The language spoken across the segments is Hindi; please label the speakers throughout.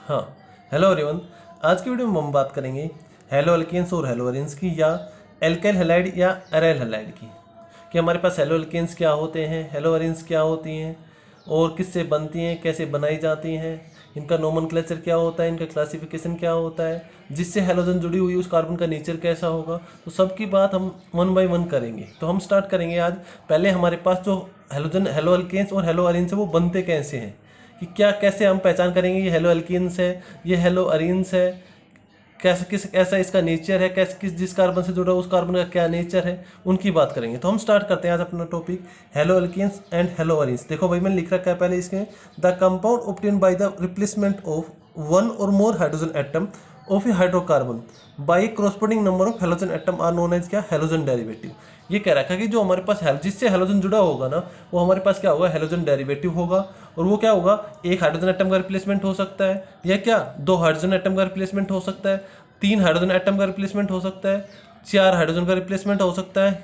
Speaker 1: हाँ, हेलो एवरीवन। आज की वीडियो में हम बात करेंगे हेलो एल्केन्स और हेलो एरीन्स की, या एल्काइल हैलाइड या एराइल हैलाइड की। कि हमारे पास हेलो एल्केन्स क्या होते हैं, हेलो एरीन्स क्या होती हैं और किससे बनती हैं, कैसे बनाई जाती हैं, इनका नोमेनक्लेचर क्या होता है, इनका क्लासिफिकेशन क्या होता है, जिससे हेलोजन जुड़ी हुई उस कार्बन का नेचर कैसा होगा। तो सबकी बात हम वन बाय वन करेंगे। तो हम स्टार्ट करेंगे आज। पहले हमारे पास जो हेलोजन हेलो एल्केन्स और हेलो एरीन्स है वो बनते कैसे हैं, कि क्या कैसे हम पहचान करेंगे ये हेलो एल्कीन्स है, ये हेलो अरीन्स है, कैसे कैसा इसका नेचर है, कैसे जिस कार्बन से जुड़ा उस कार्बन का क्या नेचर है, उनकी बात करेंगे। तो हम स्टार्ट करते हैं आज अपना topic haloalkanes and haloarenes. देखो भाई, मैंने लिख रखा है पहले इसमें, the compound obtain by the replacement of one or more hydrogen atom of a hydrocarbon by corresponding number of halogen atom are known as क्या, हेलोजन डेरिवेटिव। ये कह रखा है कि जो हमारे पास जिससे हेलोजन जुड़ा होगा ना, वो हमारे पास क्या होगा, हेलोजन डेरिवेटिव होगा। और वो क्या होगा, एक हाइड्रोजन एटम का रिप्लेसमेंट हो सकता है, या क्या दो हाइड्रोजन एटम का रिप्लेसमेंट हो सकता है, तीन हाइड्रोजन एटम का रिप्लेसमेंट हो सकता है, चार हाइड्रोजन का रिप्लेसमेंट हो सकता है।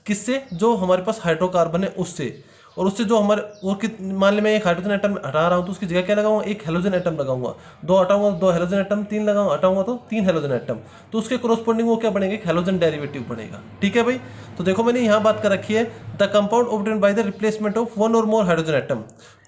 Speaker 1: किससे, जो हमारे पास हाइड्रोकार्बन है उससे। और उससे जो हमारे मान ली मैं एक हाइड्रोजन एटम हटा रहा हूँ तो उसकी जगह क्या लगाऊंगा, एक हेलोजन एटम लगाऊंगा। दो हटाऊंगा तो दो हेलोजन एटम, तीन लगाऊंगा हटाऊंगा तो तीन हेलोजन एटम। तो उसके कोरोस्पोंडिंग वो क्या बनेगा, एक हेलोजन डेरिवेटिव बनेगा। ठीक है भाई। तो देखो मैंने यहाँ बात कर रखी है, the compound obtained by the replacement of one or more hydrogen atom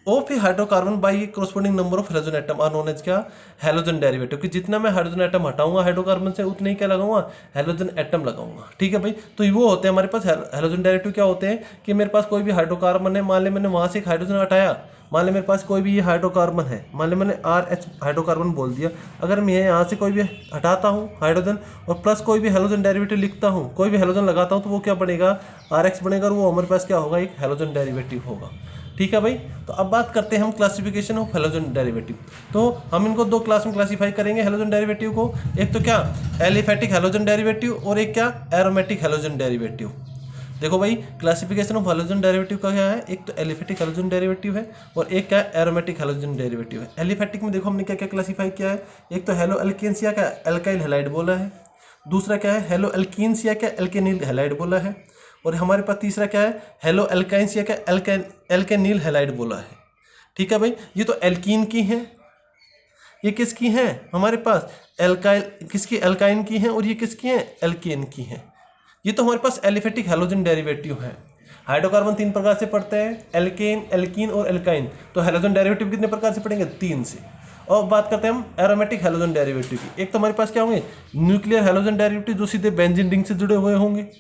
Speaker 1: of a hydrocarbon by corresponding number of halogen atom are known as क्या, हेलोजन डेरिवेटिव। कि जितना मैं हाइड्रोजन एटम हटाऊंगा हाइड्रोकार्बन से, उतने ही क्या लगाऊंगा, हेलोजन एटम लगाऊंगा। ठीक है भाई। तो वो होते हैं हमारे पास हेलोजन डेरिवेटिव। क्या होते हैं कि मेरे पास कोई भी हाइड्रोकार्बन है, मान ले मैंने वहां से एक हाइड्रोजन हटाया, मान ले मेरे पास कोई भी ये हाइड्रोकार्बन है, मान ले मैंने RH हाइड्रोकार्बन बोल दिया। अगर मैं यहाँ से कोई भी हटाता हूँ हाइड्रोजन और प्लस कोई भी हेलोजन डेरिवेटिव लिखता हूँ, कोई भी हेलोजन लगाता हूँ, तो वो क्या बनेगा, RH बनेगा। और वो हमारे पास क्या होगा, एक हेलोजन डेरिवेटिव होगा। ठीक है भाई। तो अब बात करते हैं हम क्लासिफिकेशन ऑफ हेलोजन डेरिवेटिव। तो हम इनको दो क्लास में क्लासीफाई करेंगे हेलोजन डेरिवेटिव को। एक तो क्या, एलिफेटिक हेलोजन डेरिवेटिव, और एक क्या, एरोमेटिक हेलोजन डेरिवेटिव। देखो भाई, क्लासिफिकेशन ऑफ हेलोजन डेरिवेटिव का क्या है, एक तो एलिफेटिक हेलोजन डेरिवेटिव है और एक क्या है, एरोमेटिक हेलोजन डेरिवेटिव है। एलिफेटिक में देखो हमने क्या क्या क्लासीफाई किया है, एक तो हेलो एल्केन्स या क्या, एल्काइल हैलाइड बोला है। दूसरा क्या है, हेलो एल्कीन्स या क्या, एल्केनिल हैलाइड बोला है। और हमारे पास तीसरा क्या है, हेलो एल्काइंस या क्या, एल्केनिल हैलाइड बोला है। ठीक है भाई। ये तो एल्कीन की हैं, ये किसकी हैं हमारे पास, एल्काइल किसकी, एल्काइन की हैं, और ये किसकी हैं, एल्केन की हैं। ये तो हमारे पास एलिफेटिक हेलोजन डेरिवेटिव है। हाइड्रोकार्बन तीन प्रकार से पढ़ते हैं, एल्केन, एल्कीन और एल्काइन। तो हेलोजन डेरिवेटिव कितने प्रकार से पढ़ेंगे, तीन से। और बात करते हैं हम एरोमेटिक हेलोजन डेरिवेटिव की। एक तो हमारे पास क्या होंगे, न्यूक्लियर हेलोजन डेरिवेटिव, जो सीधे बेंजीन रिंग से जुड़े हुए होंगे।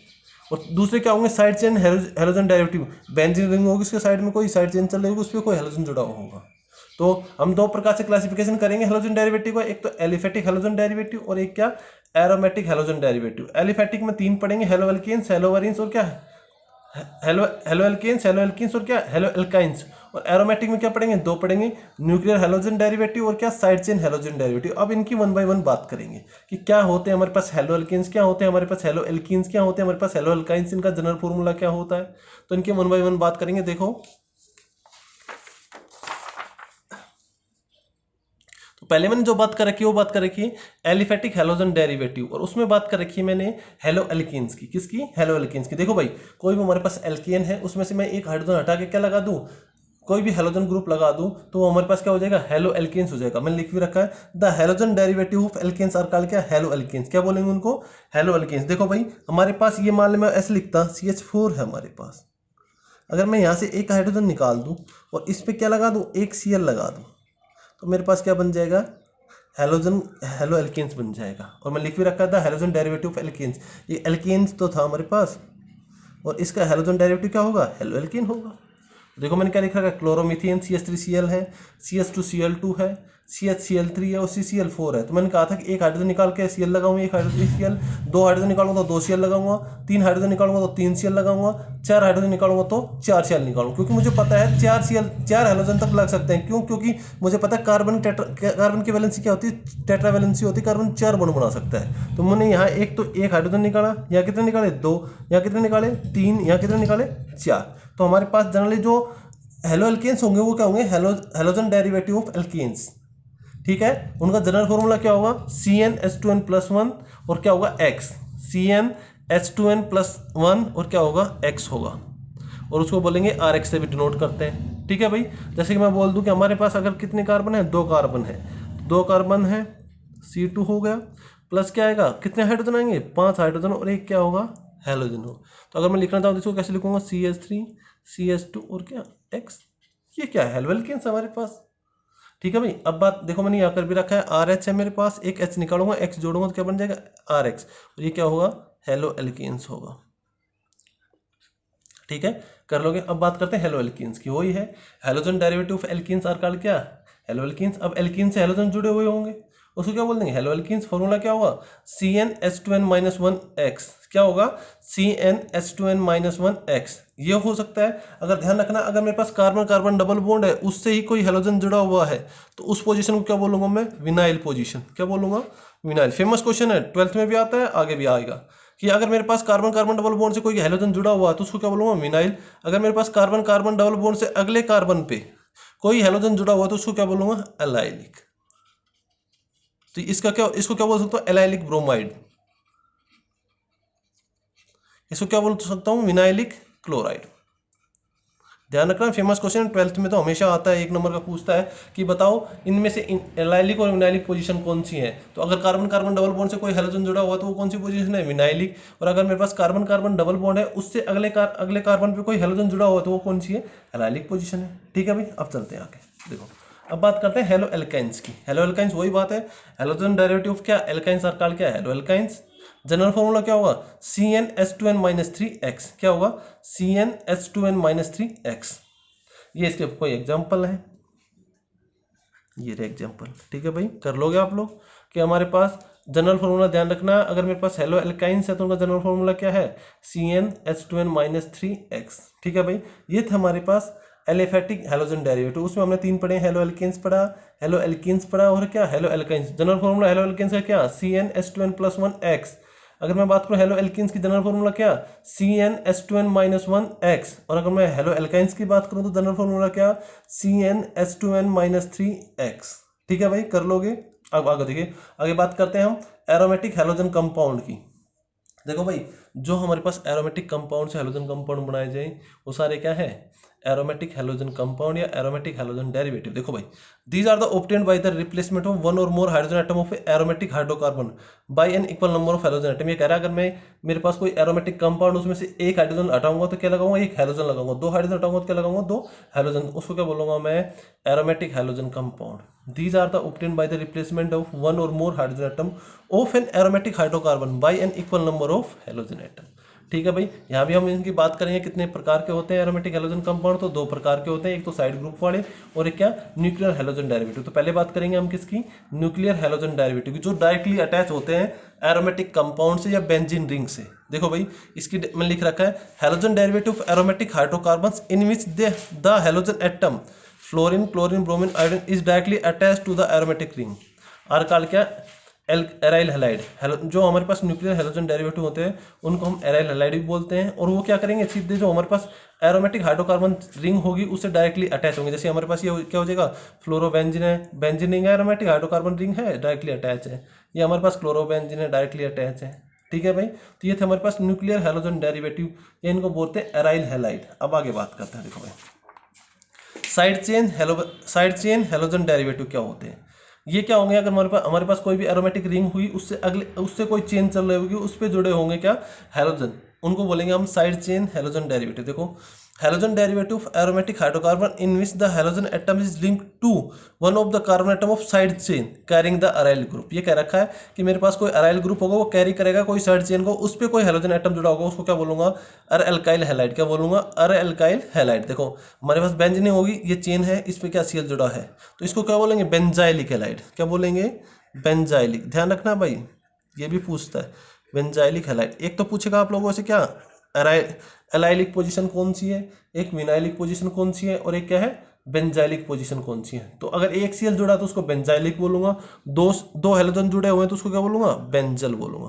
Speaker 1: और दूसरे क्या होंगे, side chain halogen derivative, benzene ring होगी, उसके साइड में कोई साइड चेन चल रही होगी, उस पर कोई हेलोजन जुड़ा हुआ होगा। तो हम दो प्रकार से क्लासिफिकेशन करेंगे हेलोजन डेरिवेटिव का, एक तो एलिफेटिक हेलोजन डेरिवेटिव और एक क्या, एरोमेटिक हेलोजन डेरिवेटिव। एलिफेटिक में तीन पढ़ेंगे, हेलो एल्केन्स, हेलो एरीन्स और क्या, halo haloalkanes, haloalkenes और क्या, हेलो एल्काइंस। और एरोमेटिक में क्या पढ़ेंगे, दो पढ़ेंगे, न्यूक्लियर हेलोजन डेरिवेटिव और क्या, साइड चेन हेलोजन डेरिवेटिव। अब इनकी वन बाय वन बात करेंगे कि क्या होते हैं हमारे पास हेलो एल्केन्स, क्या होते हैं हमारे पास हेलो एल्कीन्स, क्या होते हैं हमारे पास हेलो एल्काइंस, इनका जनरल फॉर्मूला क्या होता है। तो इनके वन बाय वन बात करेंगे। देखो, तो पहले मैंने जो बात कर रखी है वो बात कर रखी है एलिफेटिक हेलोजन डेरिवेटिव, और उसमें बात कर रखी है मैंने हेलो एल्कीन्स की। किसकी, हेलो एल्कीन्स की। देखो भाई, कोई भी हमारे पास एल्केन है, उसमें से मैं एक हाइड्रोजन हटा के क्या लगा दूं, कोई भी हेलोजन ग्रुप लगा दूं, तो वो हमारे पास क्या हो जाएगा, हेलो एल्केन्स हो जाएगा। मैंने लिख भी रखा है, the halogen derivative of alkanes are called क्या, हेलो एल्केन्स। क्या बोलेंगे उनको, हेलो एल्केन्स। देखो भाई, हमारे पास ये मान लो मैं ऐसे लिखता, CH4 है हमारे पास। अगर मैं यहाँ से एक हाइड्रोजन निकाल दूं और इस पर क्या लगा दूं, एक Cl लगा दूं, तो मेरे पास क्या बन जाएगा, हेलोजन, हेलो एल्केन्स बन जाएगा। और मैं लिख भी रखा था हेलोजन डेरिवेटिव ऑफ एल्केन्स। ये एल्केन्स तो था हमारे पास, और इसका हेलोजन डेरिवेटिव क्या होगा, हेलो एल्केन होगा। देखो मैंने क्या लिखा है, क्लोरोमीथेन CH3Cl है, CH2Cl2 है, CHCl3 है और CCl4 है। तो मैंने कहा था कि एक हाइड्रोजन निकाल के Cl लगाऊंगा, एक हाइड्रोजन Cl, दो हाइड्रोजन निकालूंगा तो 2 Cl लगाऊंगा, तीन हाइड्रोजन निकालूंगा तो 3 Cl लगाऊंगा, चार हाइड्रोजन निकालूंगा तो 4 Cl निकालूंगा। क्योंकि मुझे पता है 4 Cl, 4 हाइड्रोजन तक लग सकते हैं। क्यों, क्योंकि मुझे पता है कार्बन की वैलेंसी क्या होती है, टेट्रा वैलेंसी होती है, कार्बन 4 बॉन्ड बना सकता है। तो मैंने यहाँ एक तो एक हाइड्रोजन निकाला, यहाँ कितने निकाले, 2, यहाँ कितने निकाले, 3, यहाँ कितने निकाले, 4। तो हमारे पास जनरली जो हेलो एल्केन्स होंगे वो क्या होंगे, हेलोजन डेरिवेटिव ऑफ एल्केन्स। ठीक है। उनका जनरल फॉर्मूला क्या होगा, CnH2n+1 और क्या होगा, X, CnH2n+1 और क्या होगा, X होगा। और उसको बोलेंगे RX से भी डिनोट करते हैं। ठीक है भाई। जैसे कि मैं बोल दूं कि हमारे पास अगर कितने कार्बन है, 2 कार्बन है, 2 कार्बन है, C2 हो गया, प्लस क्या आएगा, कितने हाइड्रोजन आएंगे, 5 हाइड्रोजन और एक क्या होगा, हेलोजन हो। तो अगर मैं लिखना चाहूँ तो इसको कैसे लिखूंगा, CH3 CH2 और क्या X, ये क्या है, हेलो एल्केन्स हमारे पास। ठीक है भाई, अब बात देखो, मैंने यहाँ कर भी रखा है, RH है मेरे पास, एक H निकालूंगा, X जोड़ूंगा तो क्या बन जाएगा, RH, और ये क्या होगा, हेलो एल्केन्स होगा। ठीक है, कर लोगे। अब बात करते हैं हेलो एल्कीन्स की, वही है halogen derivative of alkenes are called क्या, हेलो एल्कीन्स। अब एल्कीन से हेलोजन जुड़े हुए होंगे, उसको क्या बोल देंगे, हेलो एल्कीन्स। फॉर्मूला क्या होगा, CnH2n-1x, क्या होगा, CnH2n-1x। ये हो सकता है, अगर ध्यान रखना, अगर मेरे पास कार्बन कार्बन डबल बॉन्ड है, उससे ही कोई हेलोजन जुड़ा हुआ है, तो उस पोजीशन को क्या बोलूंगा मैं, विनाइल पोजीशन, क्या बोलूंगा, विनाइल। फेमस क्वेश्चन है, 12th में भी आता है, आगे भी आएगा, कि अगर मेरे पास कार्बन कार्बन डबल बॉन्ड से कोई हेलोजन जुड़ा हुआ है तो उसको क्या बोलूंगा, विनाइल। अगर मेरे पास कार्बन कार्बन डबल बॉन्ड से अगले कार्बन पे कोई हेलोजन जुड़ा हुआ है तो उसको क्या बोलूंगा, एलाइलिक। तो इसका क्या, इसको क्या बोल सकता हूँ, एलाइलिक ब्रोमाइड। इसको क्या बोल सकता हूँ, विनाइलिक क्लोराइड। ध्यान रखना, फेमस क्वेश्चन 12th में तो हमेशा आता है, 1 नंबर का पूछता है कि बताओ इनमें से एलाइलिक और विनाइलिक पोजीशन कौन सी है। तो अगर कार्बन कार्बन डबल बॉन्ड से कोई हेलोजन जुड़ा हुआ तो वो कौन सी पोजीशन है, विनाइलिक। और अगर मेरे पास कार्बन कार्बन डबल बॉन्ड है, उससे अगले कार्बन पे कोई हेलोजन जुड़ा हुआ तो वो कौन सी है, एलाइलिक पोजीशन है। ठीक है भाई, अब चलते हैं आगे, देखो अब बात करते हैं हेलो एल्काइंस की। हेलो एल्काइंस वही बात है, हेलोजन डेरिवेटिव ऑफ क्या, एल्काइंस आर कॉल्ड क्या, हेलो एल्काइंस। जनरल फॉर्मूला क्या होगा, CnH2n-3x, क्या होगा, CnH2n-3x। ये इसके कोई एग्जाम्पल है, ये रहे एग्जाम्पल। ठीक है भाई, कर लोगे आप लोग कि हमारे पास जनरल फॉर्मूला, ध्यान रखना, अगर मेरे पास हेलो एल्काइंस है तो उनका जनरल फॉर्मूला क्या है, CnH2n-3x। ठीक है भाई, ये थे हमारे पास एलिफेटिक हेलोजन डेरिवेटिव। उसमें हमने 3 पढ़े, हेलो एल्केन्स पढ़ा, हेलो एल्कीन्स पढ़ा और क्या, haloalkynes. General formula haloalkanes का क्या, CnH2n+1x। अगर मैं बात करूं हेलो एल्कीन्स की जनरल फॉर्मूला क्या, CnH2n-1x। और अगर मैं हेलो एल्काइंस की बात करूं तो जनरल फॉर्मूला क्या, CnH2n-3x। ठीक है भाई, कर लोगे। अब आगे देखिए, आगे बात करते हैं हम एरोमेटिक हेलोजन कंपाउंड की। देखो भाई, जो हमारे पास एरोमेटिक कंपाउंड से हेलोजन कंपाउंड बनाए जाए वो सारे क्या है, एरोमेटिक हेलोजन कंपाउंड या एरोमेटिक हेलोजन डेरिवेटिव। देखो भाई, these are the obtained by the replacement of one or more hydrogen atom of aromatic hydrocarbon by an equal number of halogen atom. ये कह रहा है, अगर मैं मेरे पास कोई एरोमेटिक कंपाउंड, उसमें से एक हाइड्रोजन हटाऊंगा तो क्या लगाऊंगा, एक हेलोजन लगाऊंगा। 2 हाइड्रोजन हटाऊंगा तो क्या लगाऊंगा, 2 हेलोजन। उसको क्या बोलूंगा मैं, aromatic halogen compound. These are the obtained by the replacement of one or more hydrogen atom of an aromatic hydrocarbon by an equal number of halogen atom. ठीक है भाई, यहाँ भी हम इनकी बात करेंगे कितने प्रकार के होते हैं एरोमेटिक हेलोजन कंपाउंड। तो 2 प्रकार के होते हैं, एक तो साइड ग्रुप वाले और एक क्या, न्यूक्लियर हेलोजन डेरिवेटिव। तो पहले बात करेंगे हम किसकी, न्यूक्लियर हेलोजन डेरिवेटिव की, जो डायरेक्टली अटैच होते हैं एरोमेटिक कंपाउंड से या बेंजीन रिंग से। देखो भाई, इसकी मैंने लिख रखा है, halogen derivative of aromatic hydrocarbons in which the halogen atom fluorine chlorine bromine iodine is directly attach to the aromatic ring are called क्या, एराइल हैलाइड। जो हमारे पास न्यूक्लियर हेलोजन डेरिवेटिव होते हैं उनको हम एराइल हैलाइड भी बोलते हैं। और वो क्या करेंगे, सीधे जो हमारे पास एरोमेटिक हाइड्रोकार्बन रिंग होगी उससे डायरेक्टली अटैच होंगे। जैसे हमारे पास ये क्या हो जाएगा, फ्लोरोबेंजीन है, बेंजीन रिंग है, एरोमेटिक हाइड्रोकार्बन रिंग है, डायरेक्टली अटैच है। ये हमारे पास क्लोरोबेंजीन है, डायरेक्टली अटैच है। ठीक है भाई, तो ये थे हमारे पास न्यूक्लियर हेलोजन डेरिवेटिव, ये इनको बोलते हैं एराइल हैलाइड। अब आगे बात करते हैं, देखो भाई साइड चेन हेलोजन डेरिवेटिव क्या होते हैं। ये क्या होंगे, अगर हमारे पास कोई भी एरोमेटिक रिंग हुई, उससे कोई चेन चल रही होगी, उस पर जुड़े होंगे क्या, हेलोजन, उनको बोलेंगे हम साइड चेन हेलोजन डेरिवेटिव। देखो, halogen derivative of aromatic hydrocarbon in which the halogen atom is link to one of the carbon atom of side chain carrying the aryl group. ये कह रखा है कि मेरे पास कोई अराइल ग्रुप होगा, वो कैरी करेगा कोई साइड चेन को, उस पर कोई हेलोजन एटम जुड़ा होगा, उसको क्या बोलूंगा, अरे अल्काइल हैलाइड। क्या बोलूंगा, अरे अल्काइल हैलाइड। देखो, हमारे पास बेंजीन होगी, ये चेन है, इस पर क्या सीएल जुड़ा है, तो इसको क्या बोलेंगे, बेंजाइलिक हैलाइड। क्या बोलेंगे, बेंजाइलिक। ध्यान रखना भाई, ये भी पूछता है, बेंजाइलिक हैलाइड। एक तो पूछेगा आप लोगों से क्या, एलाइलिक पोजीशन कौन सी है, एक विनाइलिक पोजीशन कौन सी है, और एक क्या है, बेंजाइलिक पोजीशन कौन सी है। तो अगर एक सीएल जुड़ा तो उसको बेंजाइलिक बोलूंगा, दो हेलोजन जुड़े हुए हैं तो उसको क्या बोलूंगा, बेंजल बोलूंगा।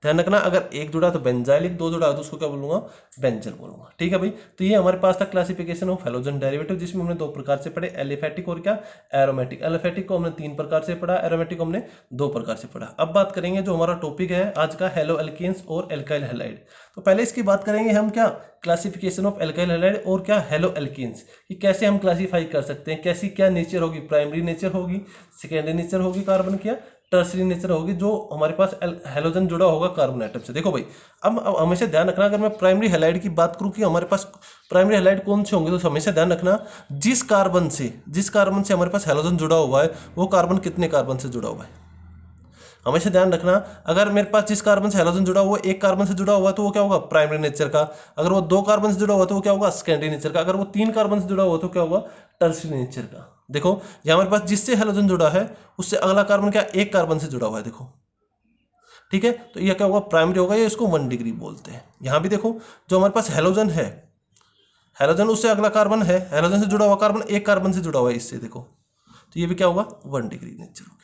Speaker 1: ध्यान रखना, अगर एक जुड़ा तो बेंजाइलिक, दो जुड़ा तो उसको क्या बोलूंगा, बेंजल बोलूंगा। ठीक है भाई, तो ये हमारे पास था क्लासिफिकेशन ऑफ हैलोजन डेरिवेटिव, जिसमें हमने दो प्रकार से पढ़े, एलिफेटिक और क्या, एरोमेटिक। एलिफेटिक को हमने 3 प्रकार से पढ़ा, एरोमेटिक को हमने 2 प्रकार से पढ़ा। अब बात करेंगे जो हमारा टॉपिक है आज का, हेलो एल्केन्स और एल्काइल हैलाइड। तो पहले इसकी बात करेंगे हम क्या, क्लासिफिकेशन ऑफ एल्काइल हैलाइड और क्या, हेलो एल्केन्स, कि कैसे हम क्लासीफाई कर सकते हैं, कैसी क्या नेचर होगी, प्राइमरी नेचर होगी, सेकेंडरी नेचर होगी कार्बन की, टर्सरी नेचर होगी, जो हमारे पास हैलोजन जुड़ा होगा कार्बन एटम से। देखो भाई, अब हमेशा ध्यान रखना, अगर मैं प्राइमरी हैलाइड की बात करूं कि हमारे पास प्राइमरी हैलाइड कौन से होंगे, तो हमेशा ध्यान रखना जिस कार्बन से हमारे पास हैलोजन जुड़ा हुआ है वो कार्बन कितने कार्बन से जुड़ा हुआ है। हमेशा ध्यान रखना, अगर मेरे पास जिस कार्बन से हैलोजन जुड़ा हुआ है एक कार्बन से जुड़ा हुआ है तो वो क्या होगा, प्राइमरी नेचर का। अगर वो 2 कार्बन से जुड़ा हुआ है तो वो क्या होगा, सेकेंडरी नेचर का। अगर वो 3 कार्बन से जुड़ा हुआ है तो क्या होगा, टर्सरी नेचर का। देखो ये हमारे पास जिससे हैलोजन जुड़ा है उससे अगला कार्बन क्या, 1 कार्बन से जुड़ा हुआ है। देखो ठीक है, तो ये क्या होगा, प्राइमरी होगा, ये इसको 1 डिग्री बोलते हैं। यहां भी देखो जो हमारे पास हैलोजन है, हैलोजन उससे अगला कार्बन है, हैलोजन से जुड़ा हुआ कार्बन 1 कार्बन से जुड़ा हुआ है इससे, देखो तो ये भी क्या होगा, 1 डिग्री नेचर होगा।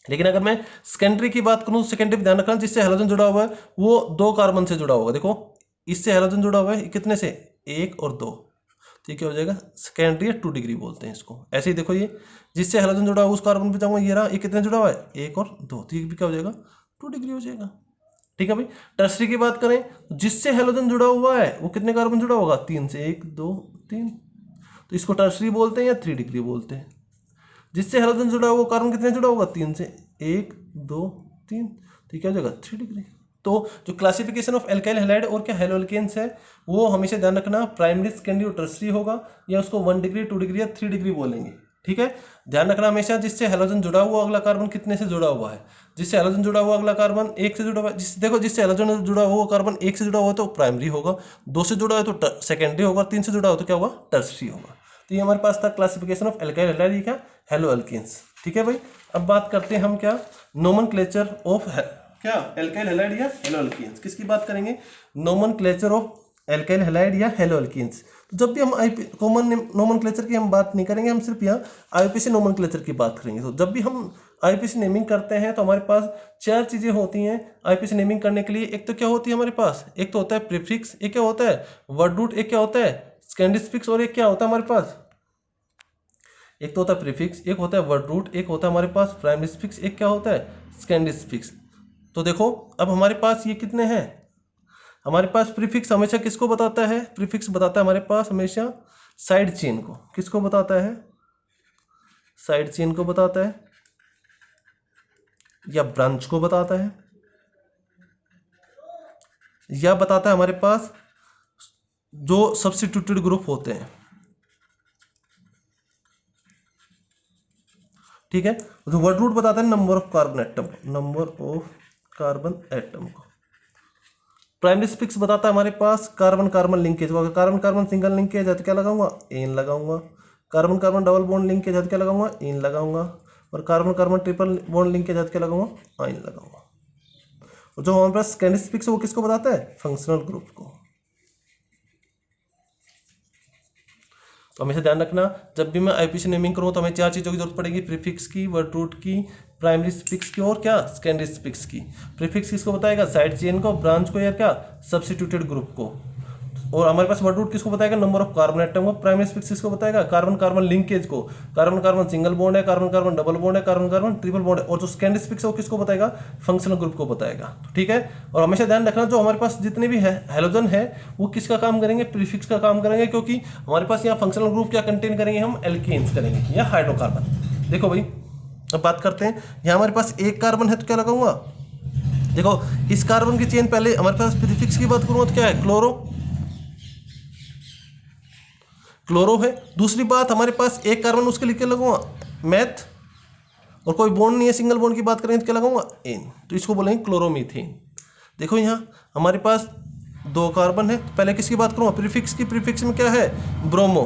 Speaker 1: लेकिन अगर मैं सेकेंडरी की बात करूं, सेकेंडरी ध्यान रखना, जिससे हैलोजन जुड़ा हुआ है वो 2 कार्बन से जुड़ा होगा। देखो इससे हैलोजन जुड़ा हुआ है कितने से, 1 और 2, तो ये क्या हो जाएगा, सेकेंडरी 2 डिग्री बोलते हैं इसको। ऐसे ही देखो ये जिससे हैलोजन जुड़ा हुआ उस कार्बन पे जाऊंगा, ये रहा, ये कितने जुड़ा हुआ है, 1 और 2, तो ये भी क्या हो जाएगा, 2 डिग्री हो जाएगा। ठीक है भाई, टर्सरी की बात करें, जिससे हैलोजन जुड़ा हुआ है वो कितने कार्बन जुड़ा होगा, 3 से, 1 2 3, तो इसको टर्सरी बोलते हैं या 3 डिग्री बोलते हैं। जिससे हैलोजन जुड़ा हुआ कार्बन कितने जुड़ा होगा, 3 से, 1 2 3, तो क्या हो जाएगा, 3 डिग्री। तो जो क्लासिफिकेशन ऑफ एल्काइल हैलाइड और क्या हेलो एल्केन्स है, वो हमेशा ध्यान रखना प्राइमरी, सेकेंडरी और टर्सरी होगा, या उसको 1 डिग्री 2 डिग्री या 3 डिग्री बोलेंगे। ठीक है, ध्यान रखना हमेशा जिससे हैलोजन जुड़ा हुआ अगला कार्बन कितने से जुड़ा हुआ है। जिससे हैलोजन जुड़ा हुआ अगला कार्बन 1 से जुड़ा हुआ है, देखो जिससे हैलोजन जुड़ा हुआ कार्बन 1 से जुड़ा हुआ तो प्राइमरी होगा, 2 से जुड़ा है तो सेकेंडरी होगा, 3 से जुड़ा हो तो क्या होगा, टर्सरी होगा। तो ये हमारे पास था क्लासिफिकेशन ऑफ एल्काइल हैलाइड, क्या, हेलो एल्केन्स। ठीक है भाई, अब बात करते हैं हम क्या, नोमेनक्लेचर ऑफ क्या, एल्काइल हैलाइड या हेलो एल्केन्स। किसकी बात करेंगे, नोमेनक्लेचर ऑफ एल्काइल हैलाइड या हेलो एल्केन्स। तो जब भी हम कॉमन नोमेनक्लेचर की हम बात नहीं करेंगे, हम सिर्फ यहाँ आईपीसी नोमेनक्लेचर की बात करेंगे। तो जब भी हम आईपीसी नेमिंग करते हैं तो हमारे पास 4 चीजें होती हैं आईपीसी नेमिंग करने के लिए। एक तो क्या होती है हमारे पास, एक तो होता है प्रीफिक्स, एक क्या होता है वर्ड रूट, एक क्या होता है स्कैंडिस्फिक्स, और एक क्या होता है हमारे पास, एक तो होता है प्रीफिक्स, एक होता है वर्ड रूट, एक होता है हमारे पास प्राइमरीफिक्स, एक क्या होता है स्कैंडिस्फिक्स। तो देखो अब हमारे पास ये कितने हैं, हमारे पास प्रीफिक्स हमेशा किसको बताता है, प्रीफिक्स बताता है हमारे पास हमेशा साइड चेन को। किसको बताता है, साइड चेन को बताता है, या ब्रांच को बताता है, या बताता है हमारे पास जो सब्स्टिट्यूटेड ग्रुप होते हैं। ठीक है, तो वर्ड रूट बताता है number of carbon atom, number of carbon atom को। प्राइमरीफिक्स बताता है हमारे पास कार्बन कार्बन लिंकेज को। अगर कार्बन कार्बन सिंगल लिंकेज है तो क्या लगाऊंगा, एन लगाऊंगा। Carbon carbon double bond linkage है तो क्या लगाऊंगा, एन लगाऊंगा। और carbon carbon triple bond linkage है तो क्या लगाऊंगा, आइन लगाऊंगा। और जो हमारे पास स्कैंडिस्फिक्स है वो किसको बताता है, फंक्शनल ग्रुप को। तो हमेशा ध्यान रखना जब भी मैं आईपीसी नेमिंग करूँ तो हमें 4 चीज़ों की जरूरत पड़ेगी, प्रीफिक्स की, वर्ड रूट की, प्राइमरी स्पिक्स की, और क्या सेकेंडरी स्पिक्स की। प्रीफिक्स किसको बताएगा, साइड चेन को, ब्रांच को, या क्या सब्स्टिट्यूटेड ग्रुप को। और हमारे पास वर्ड रूट किसको बताएगा, नंबर ऑफ कार्बन एटम को। प्राइमरी स्पिक्स किसको बताएगा, कार्बन कार्बन लिंकेज को, कार्बन कार्बन सिंगल बॉन्ड है, कार्बन कार्बन डबल बॉन्ड है, कार्बन कार्बन ट्रिपल बॉन्ड है। और जो सेकेंडरी स्पिक्स है वो किसको बताएगा, फंक्शनल ग्रुप को बताएगा। ठीक है, और हमेशा ध्यान रखना जो हमारे पास जितने भी है हैलोजन है वो किसका काम करेंगे, प्रीफिक्स का काम करेंगे, क्योंकि हमारे पास यहाँ फंक्शनल ग्रुप क्या कंटेन करेंगे, हम एल्केन्स करेंगे या हाइड्रोकार्बन। देखो भाई अब बात करते हैं, यहाँ हमारे पास 1 कार्बन है तो क्या लगाऊंगा, देखो इस कार्बन की चेन, पहले हमारे पास प्रीफिक्स की बात करूंगा तो क्या है, क्लोरो, क्लोरो है। दूसरी बात हमारे पास 1 कार्बन उसके लिख के लगाऊंगा मैथ, और कोई बॉन्ड नहीं है, सिंगल बॉन्ड की बात करें तो क्या लगाऊंगा, एन, तो इसको बोलेंगे क्लोरोमीथेन। देखो यहाँ हमारे पास 2 कार्बन है, पहले किसकी बात करूंगा, प्रीफिक्स की। प्रीफिक्स में क्या है, ब्रोमो,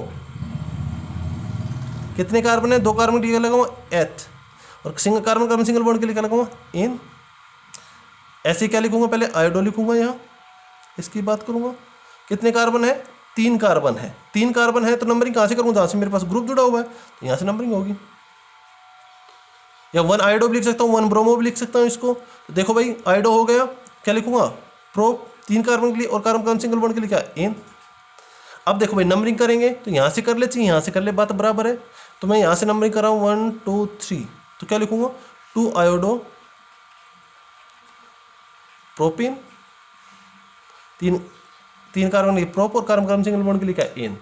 Speaker 1: कितने कार्बन है, 2 कार्बन के लिए लगाऊंगा एथ, और single carbon carbon single bond के लिए क्या लगाऊंगा, एन। ऐसे क्या लिखूंगा, पहले आयोडो लिखूंगा, यहाँ इसकी बात करूंगा। कितने कार्बन है, 3 कार्बन है। 3 कार्बन है तो नंबरिंग कहाँ से करूंगा, जहाँ से मेरे पास ग्रुप जुड़ा हुआ है तो यहाँ से नंबरिंग होगी। या 1 आयोडो भी लिख सकता हूँ, 1 ब्रोमो भी लिख सकता हूँ इसको। तो देखो भाई आयोडो हो गया, क्या लिखूंगा, प्रोप 3 कार्बन के लिए और कार्बन कार्बन सिंगल बॉन्ड के लिए क्या, एन। अब देखो भाई नंबरिंग करेंगे तो यहाँ से कर ले चाहिए, यहाँ से कर ले, बात बराबर है। तो मैं यहाँ से नंबरिंग कर रहा हूँ 1 2 3, तो क्या लिखूंगा 2 आयोडो प्रोपिन, तीन कार्बन के प्रोप और कार्बन कार्बन सिंगल बॉन्ड के लिए क्या, एन।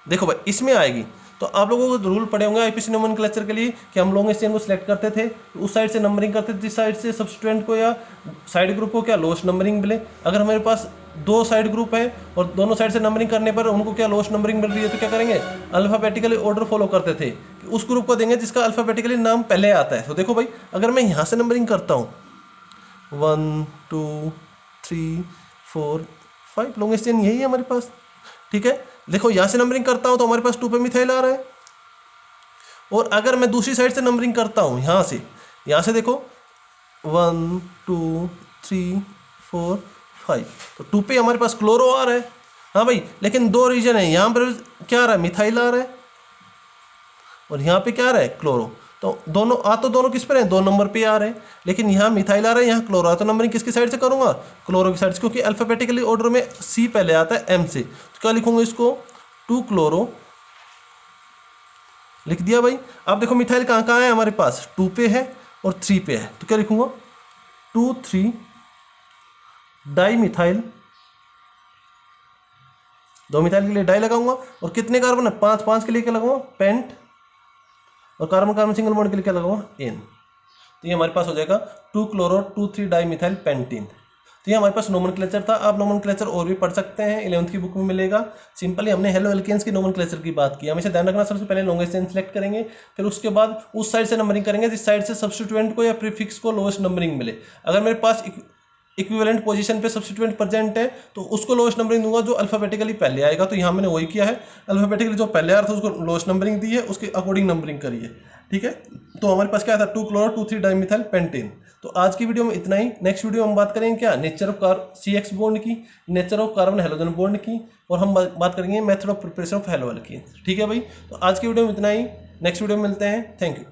Speaker 1: देखो भाई इसमें आएगी तो आप लोगों को रूल पड़े होंगे आईपीसी नोमेनक्लेचर के लिए कि हम लॉन्ग चेन को सिलेक्ट करते थे तो उस साइड से नंबरिंग करते थे, जिस साइड से सब्स्टिट्यूएंट को या साइड ग्रुप को क्या लोएस्ट नंबरिंग मिले। अगर हमारे पास 2 साइड ग्रुप है और दोनों साइड से नंबरिंग करने पर उनको क्या लोएस्ट नंबरिंग मिल रही है तो क्या करेंगे, अल्फाबेटिकली ऑर्डर फॉलो करते थे कि उस ग्रुप को देंगे जिसका अल्फाबेटिकली नाम पहले आता है। तो देखो भाई अगर मैं यहाँ से नंबरिंग करता हूँ 1 2 3 4 5, लॉन्गेस्ट चेन यही है हमारे पास, ठीक है। देखो यहाँ से नंबरिंग करता हूँ तो हमारे पास 2 पे मिथाइल आ रहा है, और अगर मैं दूसरी साइड से नंबरिंग करता हूँ यहाँ से देखो 1 2 3 4 5, तो 2 पे हमारे पास क्लोरो आ रहा है। हाँ भाई लेकिन 2 रीजन है, यहाँ पर क्या आ रहा है, मिथाइल आ रहा है, और यहाँ पे क्या आ रहा है, क्लोरो। तो दोनों किस पर हैं, 2 नंबर पे आ रहे हैं, लेकिन यहाँ मिथाइल आ रहा है, यहाँ क्लोरो आ रहा है, तो नंबरिंग किसकी साइड से करूँगा, क्लोरो की साइड से, क्योंकि अल्फाबेटिकली ऑर्डर में सी पहले आता है एम से। तो क्या लिखूंगा इसको 2 क्लोरो लिख दिया भाई। अब देखो मिथाइल कहाँ कहाँ है हमारे पास, 2 पे है और 3 पे है, तो क्या लिखूंगा 2 3 डाई मिथाइल, 2 मिथाइल के लिए डाई लगाऊंगा, और कितने कार्बन है, 5, 5 के लिए क्या लगाऊंगा, पेंट, और कार्बन कार्बन सिंगल बॉन्ड के लिए क्या लगाऊंगा, एन। तो ये हमारे पास हो जाएगा 2 क्लोरो 2 3 डाई मिथाइल पेंटीन। तो ये हमारे पास नोमेनक्लेचर था। आप नोमेनक्लेचर और भी पढ़ सकते हैं, 11th की बुक में मिलेगा। सिंपली हमने हेलो एल्केन्स की नोमेनक्लेचर की बात की। हमेशा ध्यान रखना सबसे पहले लॉन्गेस्ट चेन सेलेक्ट करेंगे, फिर उसके बाद उस साइड से नंबरिंग करेंगे जिस साइड से सब्स्टिट्यूएंट को या प्रीफिक्स को लोएस्ट नंबरिंग मिले। अगर मेरे पास इक्विवेलेंट पोजीशन पे सब्स्टिट्यूएंट प्रेजेंट है तो उसको लोएस्ट नंबरिंग दूंगा जो अल्फाबेटिकली पहले आएगा। तो यहाँ मैंने वही किया है, अल्फाबेटिकली जो पहले आ रहा था उसको लोएस्ट नंबरिंग दी है, उसके अकॉर्डिंग नंबरिंग करिए, ठीक है। तो हमारे पास क्या था, 2 क्लोरो 2 3 डाइमिथाइल पेंटेन। तो आज की वीडियो में इतना ही। नेक्स्ट वीडियो में हम बात करेंगे क्या, नेचर ऑफ CX बॉन्ड की, nature of carbon halogen bond की, और हम बात करेंगे method of preparation of halo alkane, ठीक है भाई। तो आज की वीडियो में इतना ही, नेक्स्ट वीडियो में मिलते हैं, थैंक यू।